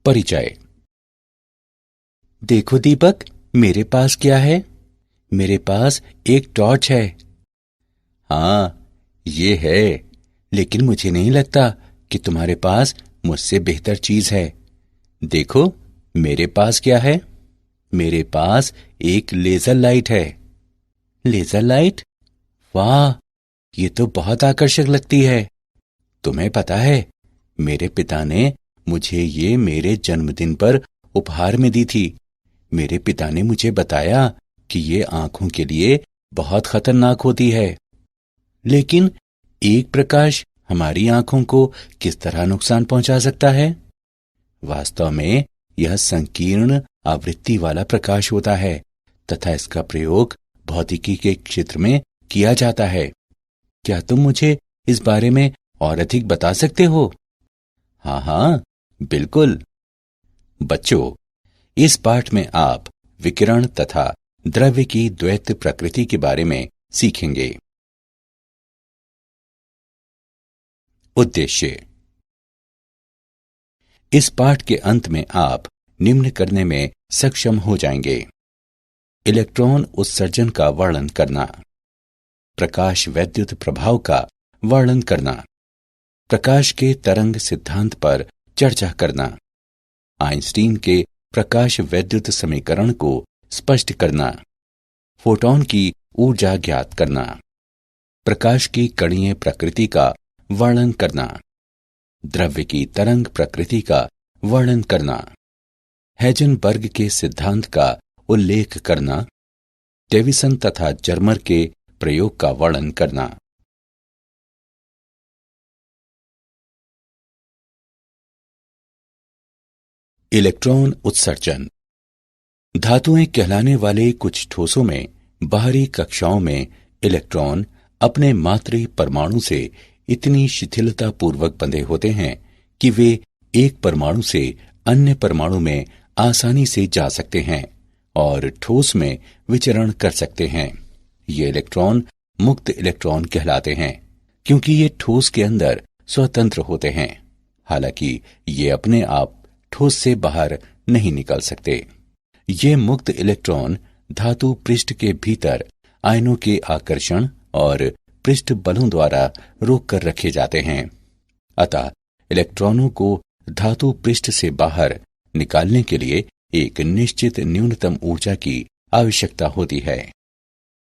परिचय। देखो दीपक, मेरे पास क्या है? मेरे पास एक टॉर्च है। हाँ, ये है, लेकिन मुझे नहीं लगता कि तुम्हारे पास मुझसे बेहतर चीज है। देखो, मेरे पास क्या है? मेरे पास एक लेजर लाइट है। Laser light? वाह, ये तो बहुत आकर्षक लगती है। तुम्हें पता है, मेरे पिता ने मुझे ये मेरे जन्मदिन पर उपहार में दी थी। मेरे पिता ने मुझे बताया कि ये आंखों के लिए बहुत खतरनाक होती है। लेकिन एक प्रकाश हमारी आंखों को किस तरह नुकसान पहुंचा सकता है? वास्तव में यह संकीर्ण आवृत्ति वाला प्रकाश होता है तथा इसका प्रयोग भौतिकी के क्षेत्र में किया जाता है। क्या तुम मुझे इस बारे में और अधिक बता सकते हो? हाँ हाँ, बिल्कुल। बच्चों, इस पाठ में आप विकिरण तथा द्रव्य की द्वैत प्रकृति के बारे में सीखेंगे। उद्देश्य। इस पाठ के अंत में आप निम्न करने में सक्षम हो जाएंगे: इलेक्ट्रॉन उत्सर्जन का वर्णन करना, प्रकाश वैद्युत प्रभाव का वर्णन करना, प्रकाश के तरंग सिद्धांत पर चर्चा करना, आइंस्टीन के प्रकाश वैद्युत समीकरण को स्पष्ट करना, फोटॉन की ऊर्जा ज्ञात करना, प्रकाश की कणीय प्रकृति का वर्णन करना, द्रव्य की तरंग प्रकृति का वर्णन करना, हेजनबर्ग के सिद्धांत का उल्लेख करना, डेविसन तथा जर्मर के प्रयोग का वर्णन करना। इलेक्ट्रॉन उत्सर्जन। धातुएं कहलाने वाले कुछ ठोसों में बाहरी कक्षाओं में इलेक्ट्रॉन अपने मातृ परमाणु से इतनी शिथिलता पूर्वक बंधे होते हैं कि वे एक परमाणु से अन्य परमाणु में आसानी से जा सकते हैं और ठोस में विचरण कर सकते हैं। ये इलेक्ट्रॉन मुक्त इलेक्ट्रॉन कहलाते हैं क्योंकि ये ठोस के अंदर स्वतंत्र होते हैं। हालांकि ये अपने आप ठोस से बाहर नहीं निकल सकते। ये मुक्त इलेक्ट्रॉन धातु पृष्ठ के भीतर आयनों के आकर्षण और पृष्ठ बलों द्वारा रोक कर रखे जाते हैं। अतः इलेक्ट्रॉनों को धातु पृष्ठ से बाहर निकालने के लिए एक निश्चित न्यूनतम ऊर्जा की आवश्यकता होती है।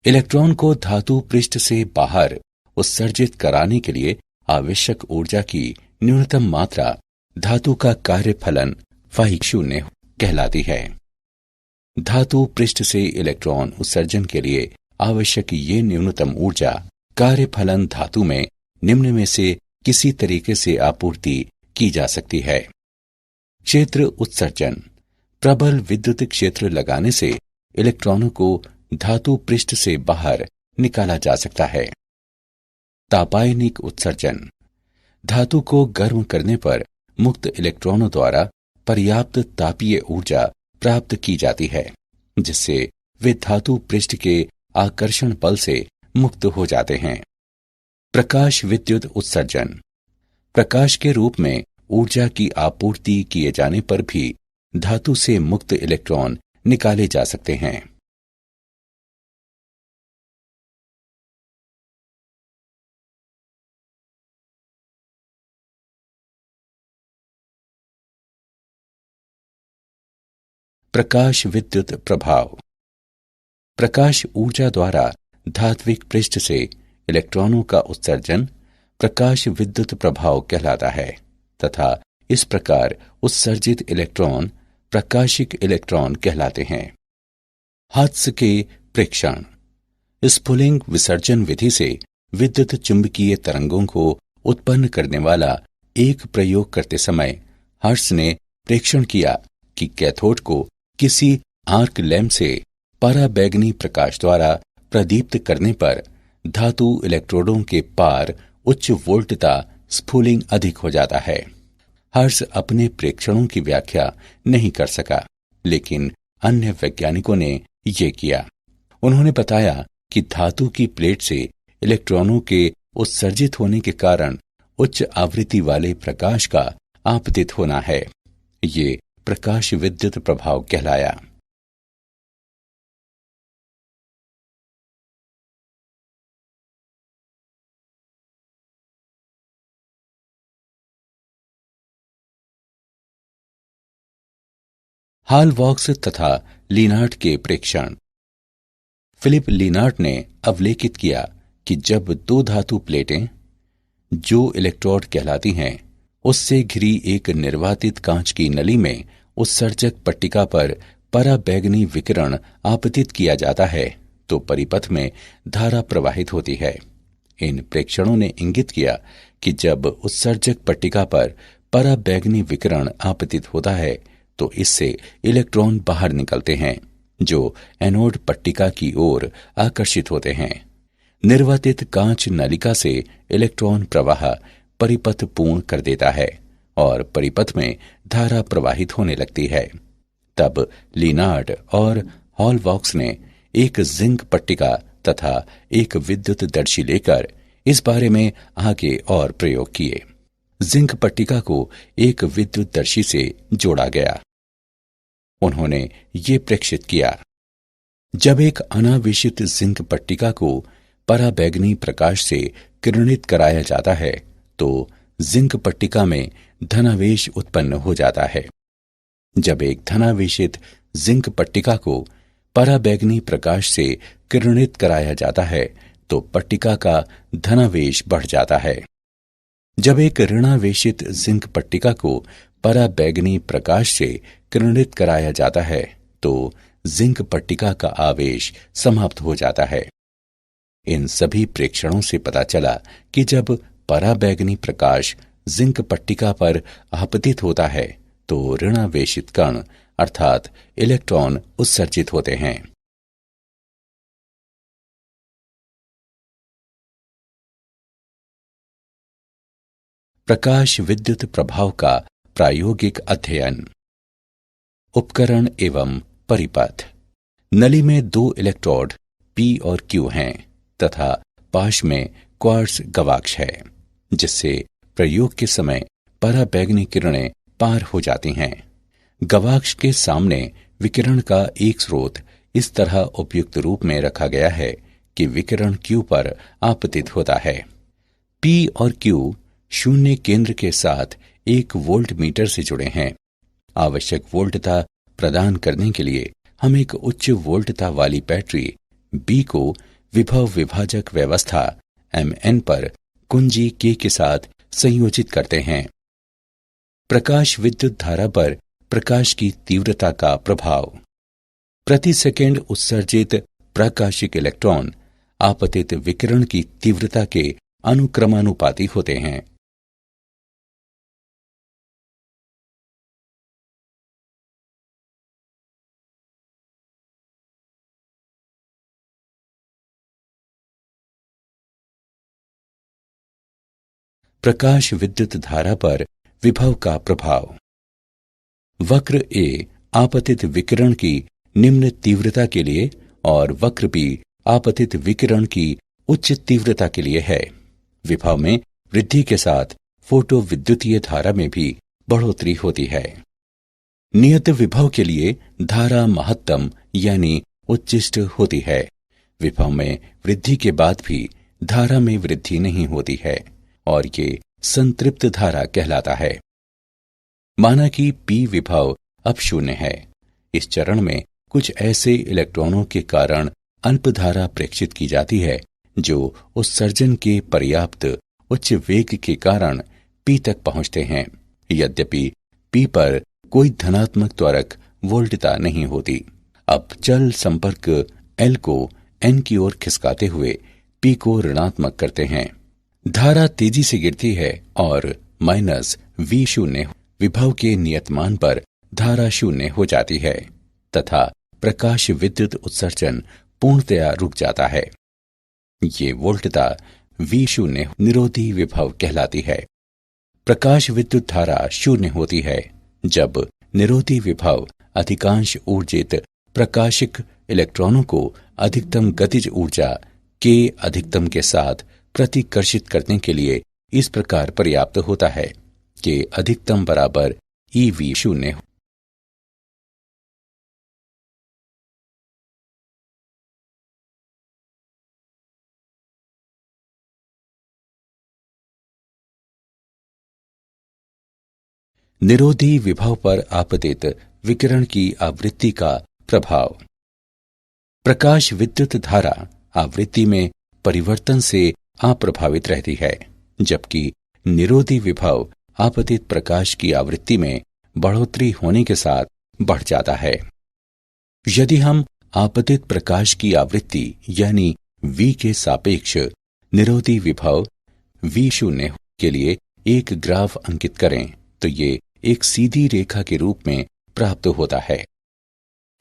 इलेक्ट्रॉन को धातु पृष्ठ से बाहर उत्सर्जित कराने के लिए आवश्यक ऊर्जा की न्यूनतम मात्रा धातु का कार्यफलन φ0 कहलाती है। धातु पृष्ठ से इलेक्ट्रॉन उत्सर्जन के लिए आवश्यक ये न्यूनतम ऊर्जा कार्यफलन धातु में निम्न में से किसी तरीके से आपूर्ति की जा सकती है। क्षेत्र उत्सर्जन। प्रबल विद्युत क्षेत्र लगाने से इलेक्ट्रॉनों को धातु पृष्ठ से बाहर निकाला जा सकता है। तापायनिक उत्सर्जन। धातु को गर्म करने पर मुक्त इलेक्ट्रॉनों द्वारा पर्याप्त तापीय ऊर्जा प्राप्त की जाती है जिससे वे धातु पृष्ठ के आकर्षण बल से मुक्त हो जाते हैं। प्रकाश विद्युत उत्सर्जन। प्रकाश के रूप में ऊर्जा की आपूर्ति किए जाने पर भी धातु से मुक्त इलेक्ट्रॉन निकाले जा सकते हैं। प्रकाश विद्युत प्रभाव। प्रकाश ऊर्जा द्वारा धात्विक पृष्ठ से इलेक्ट्रॉनों का उत्सर्जन प्रकाश विद्युत प्रभाव कहलाता है तथा इस प्रकार उत्सर्जित इलेक्ट्रॉन प्रकाशिक इलेक्ट्रॉन कहलाते हैं। हर्त्ज के प्रेक्षण। स्फुलिंग विसर्जन विधि से विद्युत चुंबकीय तरंगों को उत्पन्न करने वाला एक प्रयोग करते समय हर्त्ज ने प्रेक्षण किया कि कैथोड को किसी आर्क लैंप से पराबैंगनी प्रकाश द्वारा प्रदीप्त करने पर धातु इलेक्ट्रोडों के पार उच्च वोल्टता स्फुलिंग अधिक हो जाता है। हर्त्ज अपने प्रेक्षणों की व्याख्या नहीं कर सका, लेकिन अन्य वैज्ञानिकों ने ये किया। उन्होंने बताया कि धातु की प्लेट से इलेक्ट्रॉनों के उत्सर्जित होने के कारण उच्च आवृत्ति वाले प्रकाश का आपतित होना है। ये प्रकाश विद्युत प्रभाव कहलाया। हालवॉक्स तथा लीनार्ड के प्रेक्षण। फिलिप लीनार्ड ने अवलेखित किया कि जब दो धातु प्लेटें, जो इलेक्ट्रोड कहलाती हैं, उससे घिरी एक निर्वातित कांच की नली में उत्सर्जक पट्टिका पर पराबैंगनी विकिरण आपतित किया जाता है तो परिपथ में धारा प्रवाहित होती है। इन प्रेक्षणों ने इंगित किया कि जब उत्सर्जक पट्टिका पर पराबैंगनी विकिरण आपतित होता है तो इससे इलेक्ट्रॉन बाहर निकलते हैं जो एनोड पट्टिका की ओर आकर्षित होते हैं। निर्वातित कांच नलिका से इलेक्ट्रॉन प्रवाह परिपथ पूर्ण कर देता है और परिपथ में धारा प्रवाहित होने लगती है। तब लीनार्ड और हॉलवॉक्स ने एक जिंक पट्टिका तथा एक विद्युत दर्शी लेकर इस बारे में आगे और प्रयोग किए। जिंक पट्टिका को एक विद्युत दर्शी से जोड़ा गया। उन्होंने ये प्रेक्षित किया, जब एक अनावेशित जिंक पट्टिका को पराबैंगनी प्रकाश से किरणित कराया जाता है तो जिंक पट्टिका में धनावेश उत्पन्न हो जाता है। जब एक धनावेशित जिंक पट्टिका को पराबैंगनी प्रकाश से किरणित कराया जाता है तो पट्टिका का धनावेश बढ़ जाता है। जब एक ऋणावेशित जिंक पट्टिका को पराबैंगनी प्रकाश से किरणित कराया जाता है तो जिंक पट्टिका का आवेश समाप्त हो जाता है। इन सभी प्रेक्षणों से पता चला कि जब पराबैंगनी प्रकाश जिंक पट्टिका पर आपतित होता है तो ऋणावेशित कण अर्थात इलेक्ट्रॉन उत्सर्जित होते हैं। प्रकाश विद्युत प्रभाव का प्रायोगिक अध्ययन। उपकरण एवं परिपथ। नली में दो इलेक्ट्रोड P और Q हैं तथा पाश में क्वार्ट्ज गवाक्ष है, जिससे प्रयोग के समय पराबैंगनी किरणें पार हो जाती हैं। गवाक्ष के सामने विकिरण का एक स्रोत इस तरह उपयुक्त रूप में रखा गया है कि विकिरण Q पर आपतित होता है। P और Q शून्य केंद्र के साथ एक वोल्ट मीटर से जुड़े हैं। आवश्यक वोल्टता प्रदान करने के लिए हम एक उच्च वोल्टता वाली बैटरी B को विभव विभाजक व्यवस्था Mn पर कुंजी K के साथ संयोजित करते हैं। प्रकाश विद्युत धारा पर प्रकाश की तीव्रता का प्रभाव। प्रति सेकंड उत्सर्जित प्रकाशिक इलेक्ट्रॉन आपतित विकिरण की तीव्रता के अनुक्रमानुपाती होते हैं। प्रकाश विद्युत धारा पर विभव का प्रभाव। वक्र A आपतित विकिरण की निम्न तीव्रता के लिए और वक्र B आपतित विकिरण की उच्च तीव्रता के लिए है। विभव में वृद्धि के साथ फोटो विद्युतीय धारा में भी बढ़ोतरी होती है। नियत विभव के लिए धारा महत्तम यानी उच्चिष्ट होती है। विभव में वृद्धि के बाद भी धारा में वृद्धि नहीं होती है और ये संतृप्त धारा कहलाता है। माना कि P विभव अब शून्य है। इस चरण में कुछ ऐसे इलेक्ट्रॉनों के कारण अल्प धारा प्रेक्षित की जाती है जो उत्सर्जन के पर्याप्त उच्च वेग के कारण P तक पहुंचते हैं। यद्यपि P पर कोई धनात्मक त्वरक वोल्टता नहीं होती। अब चल संपर्क L को N की ओर खिसकाते हुए P को ऋणात्मक करते हैं। धारा तेजी से गिरती है और -V शून्य विभव के नियतमान पर धारा शून्य हो जाती है तथा प्रकाश विद्युत उत्सर्जन पूर्णतया रुक जाता है। ये वोल्टता V शून्य निरोधी विभव कहलाती है। प्रकाश विद्युत धारा शून्य होती है जब निरोधी विभव अधिकांश ऊर्जित प्रकाशिक इलेक्ट्रॉनों को अधिकतम गतिज ऊर्जा K अधिकतम के साथ प्रतिकर्षित करने के लिए इस प्रकार पर्याप्त होता है कि अधिकतम बराबर ईवी शून्य। निरोधी विभव पर आपतित विकिरण की आवृत्ति का प्रभाव। प्रकाश विद्युत धारा आवृत्ति में परिवर्तन से अप्रभावित रहती है, जबकि निरोधी विभव आपतित प्रकाश की आवृत्ति में बढ़ोतरी होने के साथ बढ़ जाता है। यदि हम आपतित प्रकाश की आवृत्ति यानी V के सापेक्ष निरोधी विभव V शून्य के लिए एक ग्राफ अंकित करें तो ये एक सीधी रेखा के रूप में प्राप्त होता है।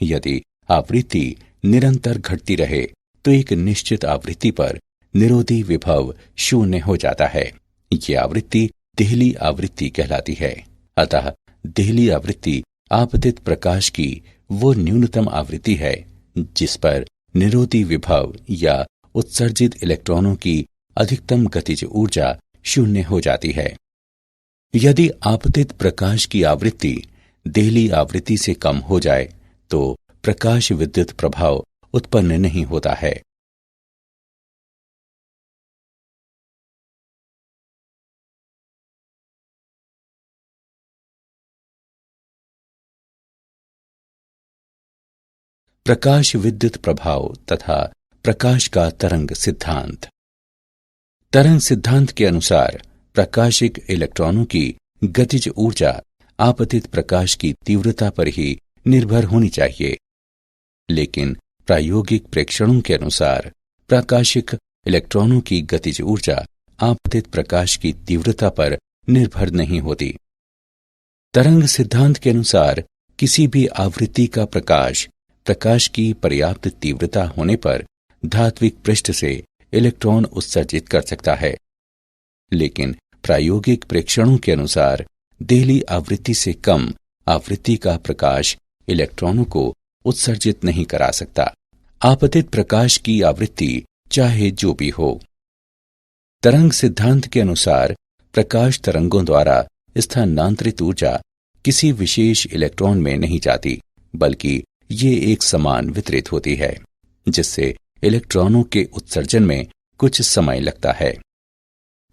यदि आवृत्ति निरंतर घटती रहे तो एक निश्चित आवृत्ति पर निरोधी विभव शून्य हो जाता है। ये आवृत्ति देहली आवृत्ति कहलाती है। अतः देहली आवृत्ति आपतित प्रकाश की वो न्यूनतम आवृत्ति है जिस पर निरोधी विभव या उत्सर्जित इलेक्ट्रॉनों की अधिकतम गतिज ऊर्जा शून्य हो जाती है। यदि आपतित प्रकाश की आवृत्ति देहली आवृत्ति से कम हो जाए तो प्रकाश विद्युत प्रभाव उत्पन्न नहीं होता है। प्रकाश विद्युत प्रभाव तथा प्रकाश का तरंग सिद्धांत। तरंग सिद्धांत के अनुसार प्रकाशिक इलेक्ट्रॉनों की गतिज ऊर्जा आपतित प्रकाश की तीव्रता पर ही निर्भर होनी चाहिए, लेकिन प्रायोगिक प्रेक्षणों के अनुसार प्रकाशिक इलेक्ट्रॉनों की गतिज ऊर्जा आपतित प्रकाश की तीव्रता पर निर्भर नहीं होती। तरंग सिद्धांत के अनुसार किसी भी आवृत्ति का प्रकाश की पर्याप्त तीव्रता होने पर धात्विक पृष्ठ से इलेक्ट्रॉन उत्सर्जित कर सकता है, लेकिन प्रायोगिक प्रेक्षणों के अनुसार देहली आवृत्ति से कम आवृत्ति का प्रकाश इलेक्ट्रॉनों को उत्सर्जित नहीं करा सकता, आपतित प्रकाश की आवृत्ति चाहे जो भी हो। तरंग सिद्धांत के अनुसार प्रकाश तरंगों द्वारा स्थानांतरित ऊर्जा किसी विशेष इलेक्ट्रॉन में नहीं जाती, बल्कि ये एक समान वितरित होती है, जिससे इलेक्ट्रॉनों के उत्सर्जन में कुछ समय लगता है।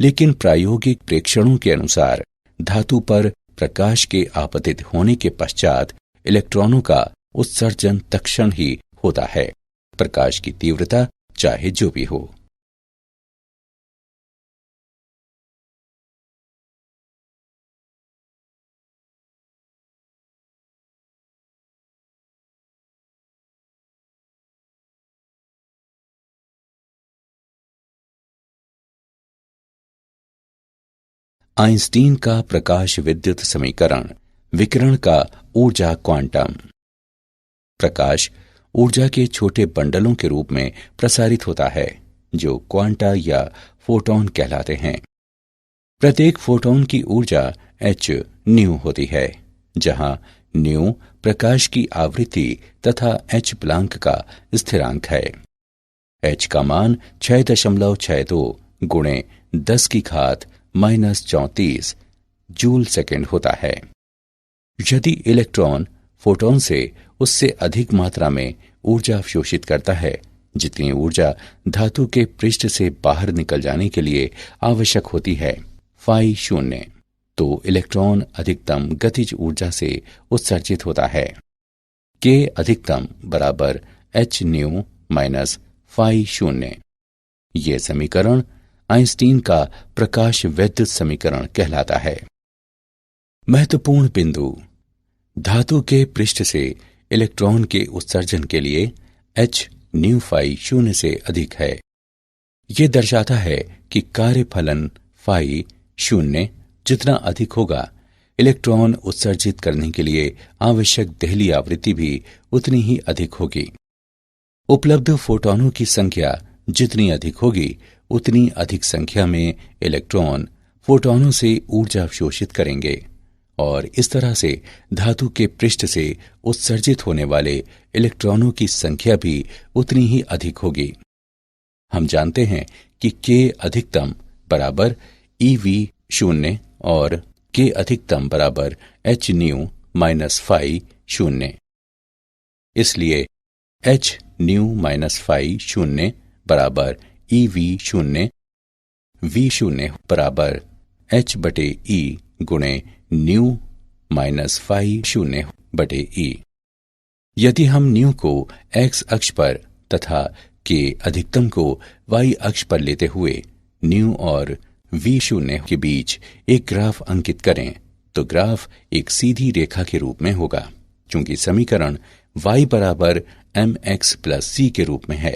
लेकिन प्रायोगिक प्रेक्षणों के अनुसार धातु पर प्रकाश के आपतित होने के पश्चात इलेक्ट्रॉनों का उत्सर्जन तत्क्षण ही होता है, प्रकाश की तीव्रता चाहे जो भी हो। आइंस्टीन का प्रकाश विद्युत समीकरण विकिरण का ऊर्जा क्वांटम। प्रकाश ऊर्जा के छोटे बंडलों के रूप में प्रसारित होता है जो क्वांटा या फोटॉन कहलाते हैं। प्रत्येक फोटॉन की ऊर्जा h न्यू होती है, जहां न्यू प्रकाश की आवृत्ति तथा h प्लांक का स्थिरांक है। h का मान 6.62 गुणे 10⁻⁻34 जूल सेकेंड होता है। यदि इलेक्ट्रॉन फोटॉन से उससे अधिक मात्रा में ऊर्जा अवशोषित करता है, जितनी ऊर्जा धातु के पृष्ठ से बाहर निकल जाने के लिए आवश्यक होती है फाई शून्य, तो इलेक्ट्रॉन अधिकतम गतिज ऊर्जा से उत्सर्जित होता है। के अधिकतम बराबर h न्यू माइनस फाई शून्य। ये समीकरण आइंस्टीन का प्रकाश विद्युत समीकरण कहलाता है। महत्वपूर्ण बिंदु: धातु के पृष्ठ से इलेक्ट्रॉन के उत्सर्जन के लिए h न्यू फाई शून्य से अधिक है। यह दर्शाता है कि कार्यफलन फाई शून्य जितना अधिक होगा, इलेक्ट्रॉन उत्सर्जित करने के लिए आवश्यक देहली आवृत्ति भी उतनी ही अधिक होगी। उपलब्ध फोटॉनों की संख्या जितनी अधिक होगी, उतनी अधिक संख्या में इलेक्ट्रॉन फोटॉनों से ऊर्जा अवशोषित करेंगे और इस तरह से धातु के पृष्ठ से उत्सर्जित होने वाले इलेक्ट्रॉनों की संख्या भी उतनी ही अधिक होगी। हम जानते हैं कि के अधिकतम बराबर ईवी शून्य और के अधिकतम बराबर एच न्यू माइनस फाई शून्य। इसलिए एच न्यू माइनस फाई शून्य बराबर ई वी शून्य, वी शून्य बराबर एच बटे ई गुणे न्यू माइनस फाई शून्य बटे ई। यदि हम न्यू को एक्स अक्ष पर तथा के अधिकतम को वाई अक्ष पर लेते हुए न्यू और वी शून्य के बीच एक ग्राफ अंकित करें तो ग्राफ एक सीधी रेखा के रूप में होगा, क्योंकि समीकरण y बराबर एम एक्स प्लस सी के रूप में है।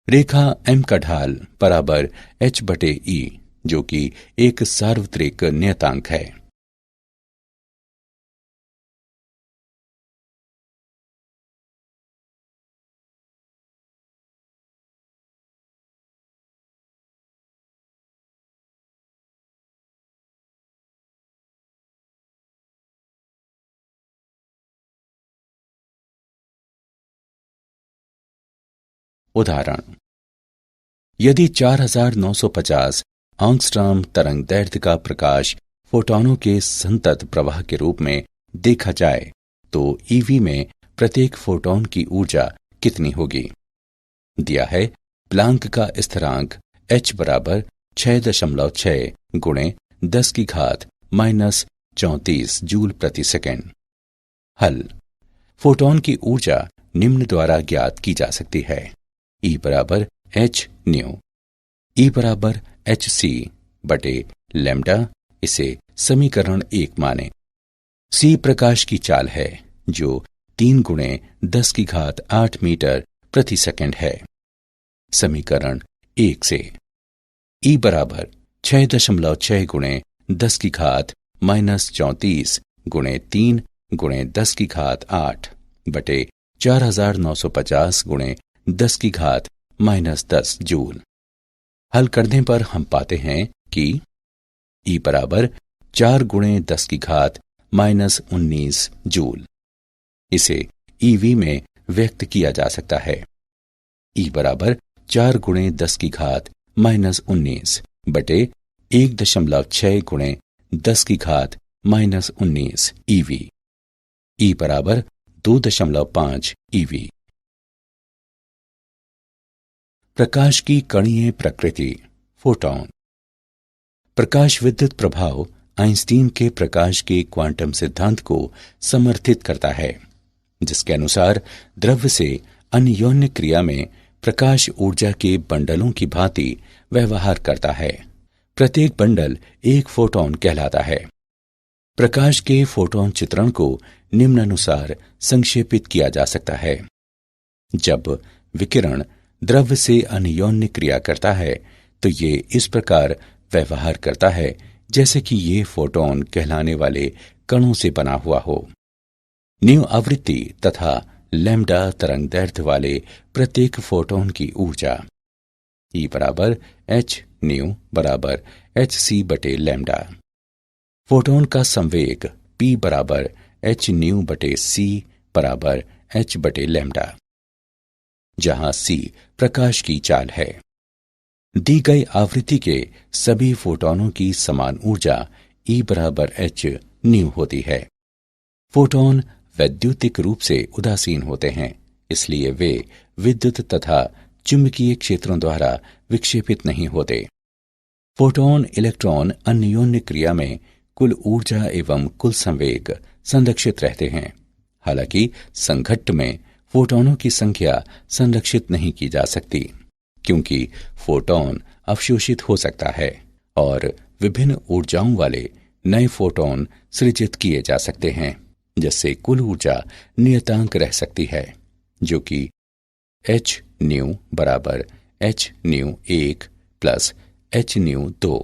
रेखा m का ढाल बराबर h बटे ई, जो कि एक सार्वत्रिक नियतांक है। उदाहरण, यदि 4950 एंगस्ट्रॉम तरंग दैर्ध्य का प्रकाश फोटॉनों के संतत प्रवाह के रूप में देखा जाए तो ईवी में प्रत्येक फोटॉन की ऊर्जा कितनी होगी? दिया है प्लांक का स्थिरांक h बराबर 6.6 गुणे 10 की घात माइनस 34 जूल प्रति सेकेंड। हल, फोटॉन की ऊर्जा निम्न द्वारा ज्ञात की जा सकती है। E बराबर एच न्यू, E बराबर एच सी बटे लैम्डा, इसे समीकरण 1 माने। C प्रकाश की चाल है जो 3 गुणे 10 की घात 8 मीटर प्रति सेकंड है। समीकरण 1 से E बराबर 6.6 गुणे 10 की घात माइनस 34 गुणे 3 गुणे 10 की घात 8 बटे 4950 गुणे 10 की घात माइनस 10 जूल। हल करने पर हम पाते हैं कि E बराबर 4 गुणे 10 की घात माइनस 19 जूल। इसे EV में व्यक्त किया जा सकता है। E बराबर 4 गुणे 10 की घात माइनस 19 बटे 1.6 गुणे 10 की घात माइनस 19 EV। E बराबर 2.5 EV। प्रकाश की कणीय प्रकृति, फोटॉन। प्रकाश विद्युत प्रभाव आइंस्टीन के प्रकाश के क्वांटम सिद्धांत को समर्थित करता है, जिसके अनुसार द्रव्य से अन्योन्य क्रिया में प्रकाश ऊर्जा के बंडलों की भांति व्यवहार करता है। प्रत्येक बंडल एक फोटॉन कहलाता है। प्रकाश के फोटॉन चित्रण को निम्नानुसार संक्षेपित किया जा सकता है। जब विकिरण द्रव्य से अन्योन्य क्रिया करता है तो ये इस प्रकार व्यवहार करता है जैसे कि ये फोटॉन कहलाने वाले कणों से बना हुआ हो। न्यू आवृत्ति तथा लैम्डा तरंग दैर्ध्य वाले प्रत्येक फोटॉन की ऊर्जा E बराबर एच न्यू बराबर एच सी बटे लैम्डा। फोटॉन का संवेग P बराबर एच न्यू बटे सी बराबर एच बटे लैम्डा, जहां C प्रकाश की चाल है। दी गई आवृत्ति के सभी फोटॉनों की समान ऊर्जा E बराबर एच न्यू होती है। फोटॉन वैद्युतिक रूप से उदासीन होते हैं, इसलिए वे विद्युत तथा चुंबकीय क्षेत्रों द्वारा विक्षेपित नहीं होते। फोटॉन इलेक्ट्रॉन अन्योन्य क्रिया में कुल ऊर्जा एवं कुल संवेग संरक्षित रहते हैं। हालांकि संघट्ट में फोटॉनों की संख्या संरक्षित नहीं की जा सकती, क्योंकि फोटॉन अवशोषित हो सकता है और विभिन्न ऊर्जाओं वाले नए फोटॉन सृजित किए जा सकते हैं, जिससे कुल ऊर्जा नियतांक रह सकती है, जो कि एच न्यू बराबर H new 1 plus H new 2।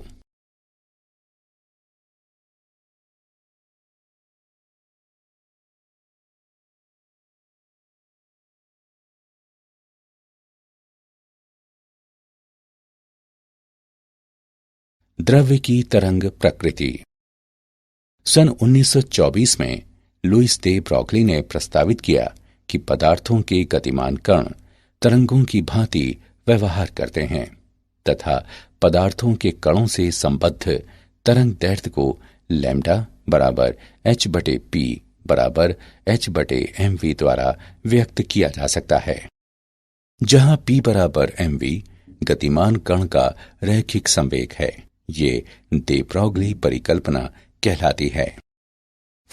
द्रव्य की तरंग प्रकृति। सन 1924 में लुईस दे ब्रॉगली ने प्रस्तावित किया कि पदार्थों के गतिमान कण तरंगों की भांति व्यवहार करते हैं तथा पदार्थों के कणों से संबद्ध तरंग दैर्ध्य को लैम्डा बराबर h/p बराबर h/mv द्वारा व्यक्त किया जा सकता है, जहां p बराबर mv गतिमान कण का रैखिक संवेग है। ये दे ब्रॉगली परिकल्पना कहलाती है।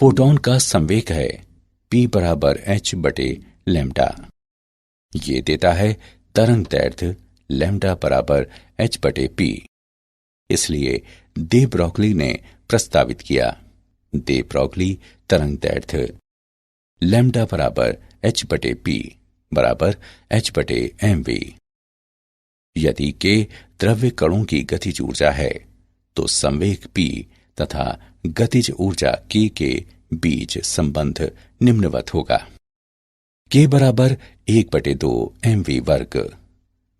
फोटॉन का संवेग है p बराबर h/लैम्डा। ये देता है तरंग दैर्ध्य लैम्डा बराबर h/p। इसलिए दे ब्रॉगली ने प्रस्तावित किया, दे ब्रॉगली तरंग दैर्ध्य लैम्डा बराबर h/p बराबर h/mv। यदि k द्रव्य कणों की गतिज ऊर्जा है तो संवेग p तथा गतिज ऊर्जा k के बीच संबंध निम्नवत होगा। k बराबर 1/2 mv वर्ग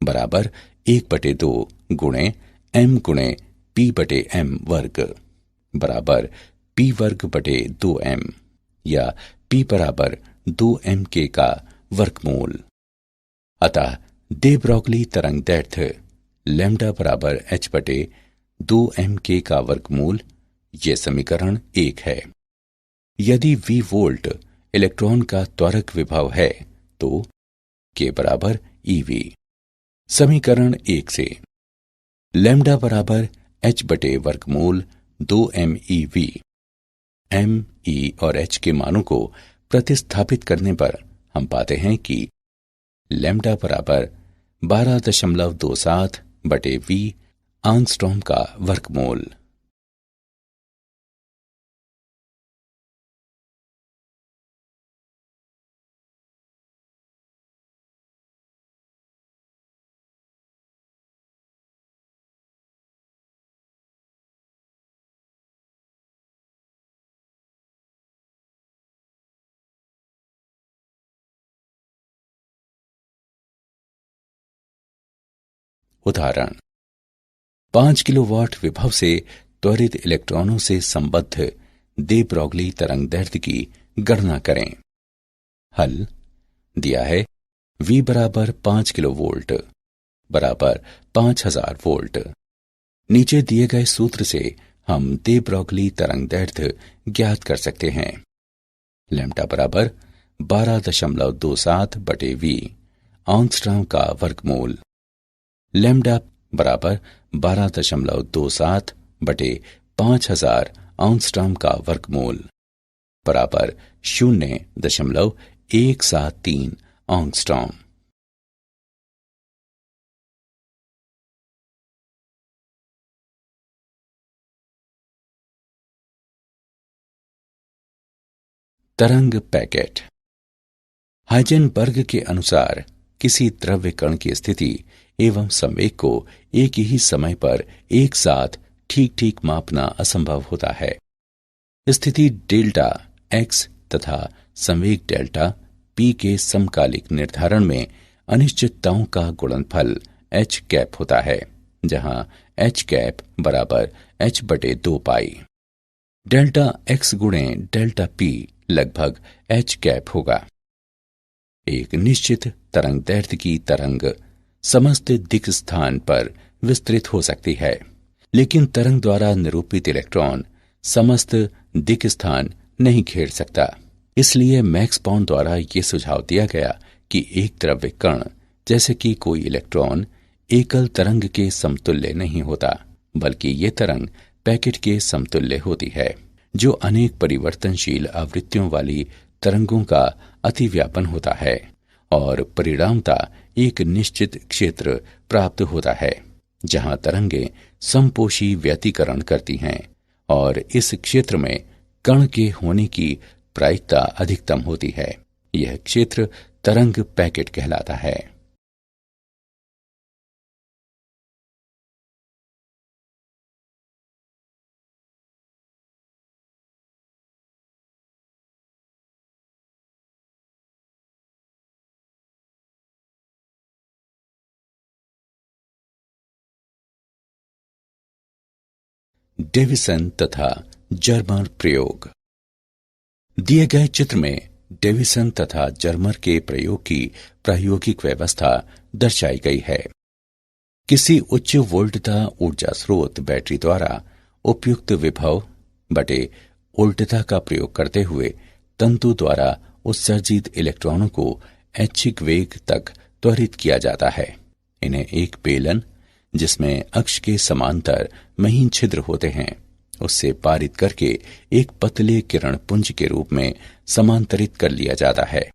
बराबर 1/2 गुणे m गुणे p/m वर्ग बराबर p वर्ग बटे 2m या p बराबर 2mk का वर्गमूल। अतः दे ब्रॉगली तरंग दैर्ध्य लैम्डा बराबर h/2mk का वर्गमूल, ये समीकरण 1 है। यदि v वोल्ट इलेक्ट्रॉन का त्वरक विभव है तो k बराबर ev। समीकरण 1 से लैम्डा बराबर h/वर्गमूल 2mev। m, e और h के मानों को प्रतिस्थापित करने पर हम पाते हैं कि लैम्डा बराबर 12.27/v आंगस्ट्रॉम का वर्गमूल। उदाहरण 5 किलोवाट विभव से त्वरित इलेक्ट्रॉनों से संबद्ध दे ब्रॉगली तरंग दैर्ध्य की गणना करें। हल दिया है V बराबर 5 किलोवोल्ट बराबर 5000 वोल्ट। नीचे दिए गए सूत्र से हम दे ब्रॉगली तरंग दैर्ध्य ज्ञात कर सकते हैं। लैम्डा बराबर 12.27/v आंगस्ट्रॉम का वर्गमूल। लैम्डा बराबर 12.27/5000 आंगस्ट्रॉम का वर्गमूल बराबर 0.173 आंगस्ट्रॉम। तरंग पैकेट। हाइजेनबर्ग के अनुसार किसी द्रव्य कण की स्थिति एवं संवेग को एक ही समय पर एक साथ ठीक ठीक मापना असंभव होता है। स्थिति डेल्टा x तथा संवेग डेल्टा p के समकालिक निर्धारण में अनिश्चितताओं का गुणनफल h कैप होता है, जहां h कैप बराबर h/2 पाई। डेल्टा x गुणे डेल्टा p लगभग h कैप होगा। एक निश्चित तरंग दैर्ध्य की तरंग समस्त दिक् स्थान पर विस्तृत हो सकती है, लेकिन तरंग द्वारा निरूपित इलेक्ट्रॉन समस्त दिक् स्थान नहीं घेर सकता। इसलिए मैक्स बॉर्न द्वारा ये सुझाव दिया गया कि एक द्रव्य कण जैसे कि कोई इलेक्ट्रॉन एकल तरंग के समतुल्य नहीं होता, बल्कि ये तरंग पैकेट के समतुल्य होती है, जो अनेक परिवर्तनशील आवृत्तियों वाली तरंगों का अतिव्यापन होता है और परिणामतः एक निश्चित क्षेत्र प्राप्त होता है, जहां तरंगें समपोषी व्यतिकरण करती हैं और इस क्षेत्र में कण के होने की प्रायिकता अधिकतम होती है। यह क्षेत्र तरंग पैकेट कहलाता है। डेविसन तथा जर्मर प्रयोग। दिए गए चित्र में डेविसन तथा जर्मर के प्रयोग की प्रायोगिक व्यवस्था दर्शाई गई है। किसी उच्च वोल्टता ऊर्जा स्रोत बैटरी द्वारा उपयुक्त विभव बटे उल्टता का प्रयोग करते हुए तंतु द्वारा उत्सर्जित इलेक्ट्रॉनों को ऐच्छिक वेग तक त्वरित किया जाता है। इन्हें एक बेलन, जिसमें अक्ष के समांतर महीन छिद्र होते हैं, उससे पारित करके एक पतले किरण पुंज के रूप में समांतरित कर लिया जाता है।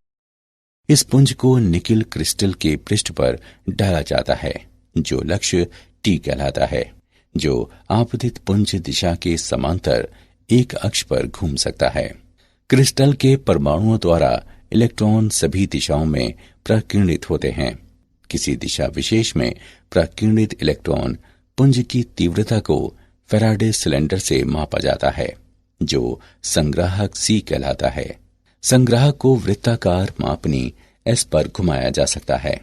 इस पुंज को निकिल क्रिस्टल के पृष्ठ पर डाला जाता है, जो लक्ष्य टी कहलाता है, जो आपतित पुंज दिशा के समांतर एक अक्ष पर घूम सकता है। क्रिस्टल के परमाणुओं द्वारा इलेक्ट्रॉन सभी दिशाओं में प्रकीर्णित होते हैं। किसी दिशा विशेष में प्रकीर्णित इलेक्ट्रॉन पुंज की तीव्रता को फैराडे सिलेंडर से मापा जाता है, जो संग्राहक सी कहलाता है। संग्राहक को वृत्ताकार मापनी एस पर घुमाया जा सकता है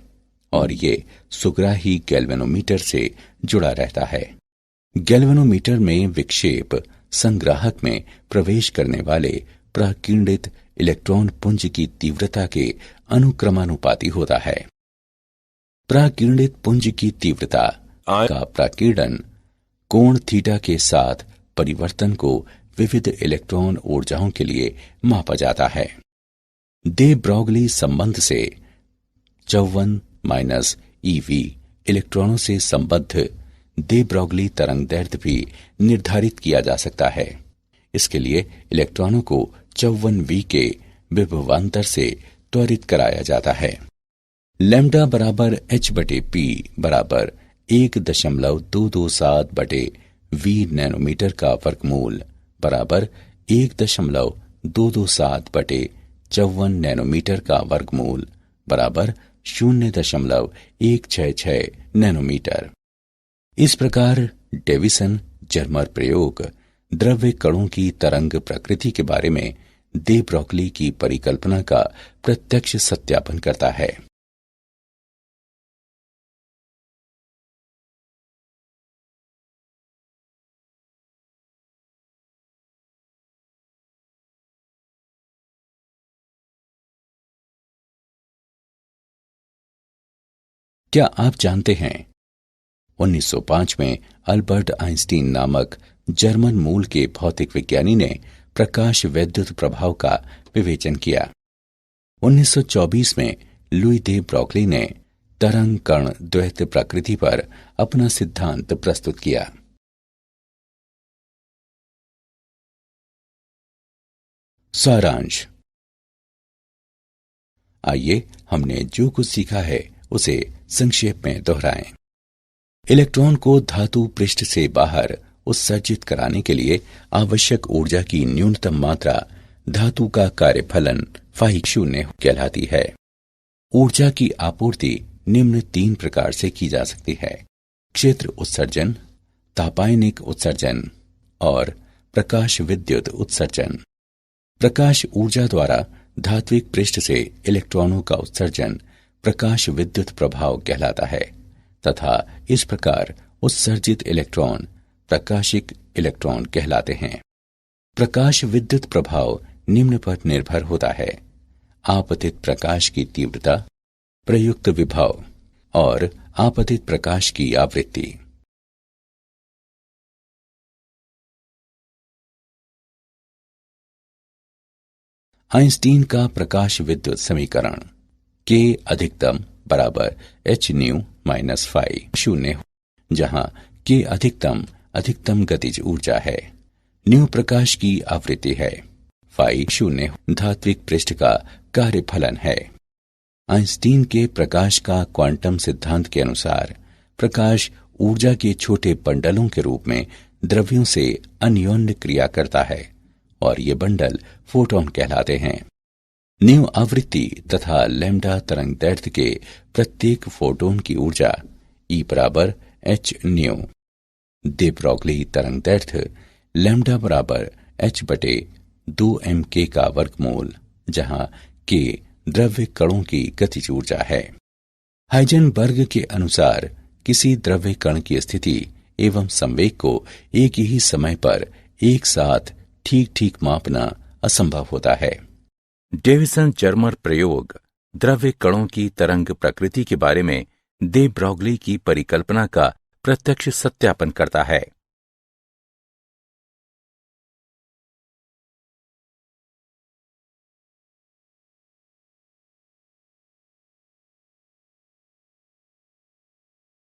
और ये सुग्राही गैल्वेनोमीटर से जुड़ा रहता है। गैल्वेनोमीटर में विक्षेप संग्राहक में प्रवेश करने वाले प्रकीर्णित इलेक्ट्रॉन पुंज की तीव्रता के अनुक्रमानुपाती होता है। प्रकीर्णित पुंज की तीव्रता का प्रकीर्णन कोण थीटा के साथ परिवर्तन को विविध इलेक्ट्रॉन ऊर्जाओं के लिए मापा जाता है। दे ब्रॉगली संबंध से 54 ईवी इलेक्ट्रॉनों से संबद्ध दे ब्रॉगली तरंगदैर्ध्य भी निर्धारित किया जा सकता है। इसके लिए इलेक्ट्रॉनों को 54V के विभवांतर से त्वरित कराया जाता है। लैम्डा बराबर h बटे p बराबर 1.227 बटे v नैनोमीटर का वर्गमूल बराबर 1.227 बटे 54 नैनोमीटर का वर्गमूल बराबर 0.166 नैनोमीटर। इस प्रकार डेविसन जर्मर प्रयोग द्रव्य कणों की तरंग प्रकृति के बारे में दे ब्रॉगली की परिकल्पना का प्रत्यक्ष सत्यापन करता है। क्या आप जानते हैं 1905 में अल्बर्ट आइंस्टीन नामक जर्मन मूल के भौतिक विज्ञानी ने प्रकाश वैद्युत प्रभाव का विवेचन किया। 1924 में लुई दे ब्रॉगली ने तरंग कण द्वैत प्रकृति पर अपना सिद्धांत प्रस्तुत किया। सारांश। आइए हमने जो कुछ सीखा है उसे संक्षेप में दोहराएं। इलेक्ट्रॉन को धातु पृष्ठ से बाहर उत्सर्जित कराने के लिए आवश्यक ऊर्जा की न्यूनतम मात्रा धातु का कार्यफलन फाई 0 कहलाती है। ऊर्जा की आपूर्ति निम्न 3 प्रकार से की जा सकती है: क्षेत्र उत्सर्जन, तापायनिक उत्सर्जन और प्रकाश विद्युत उत्सर्जन। प्रकाश ऊर्जा द्वारा धात्विक पृष्ठ से इलेक्ट्रॉनों का उत्सर्जन प्रकाश विद्युत प्रभाव कहलाता है तथा इस प्रकार उत्सर्जित इलेक्ट्रॉन प्रकाशिक इलेक्ट्रॉन कहलाते हैं। प्रकाश विद्युत प्रभाव निम्न पर निर्भर होता है: आपतित प्रकाश की तीव्रता, प्रयुक्त विभव और आपतित प्रकाश की आवृत्ति। आइंस्टीन का प्रकाश विद्युत समीकरण K अधिकतम बराबर h न्यू माइनस फाई 0, जहां K अधिकतम गतिज ऊर्जा है, न्यू प्रकाश की आवृत्ति है, फाई 0 धात्विक पृष्ठ का कार्यफलन है। आइंस्टीन के प्रकाश का क्वांटम सिद्धांत के अनुसार प्रकाश ऊर्जा के छोटे बंडलों के रूप में द्रव्यों से अन्योन्य क्रिया करता है और ये बंडल फोटॉन कहलाते हैं। न्यू आवृत्ति तथा लैम्डा तरंगदैर्ध्य के प्रत्येक फोटोन की ऊर्जा E बराबर h न्यू। दे ब्रॉगली तरंगदैर्ध्य लैम्डा बराबर h बटे 2m_k का वर्गमूल, जहां k द्रव्य कणों की गतिज ऊर्जा है। हाइजेनबर्ग के अनुसार किसी द्रव्य कण की स्थिति एवं संवेग को एक ही समय पर एक साथ ठीक ठीक मापना असंभव होता है। डेविसन जर्मर प्रयोग द्रव्य कणों की तरंग प्रकृति के बारे में दे ब्रॉगली की परिकल्पना का प्रत्यक्ष सत्यापन करता है।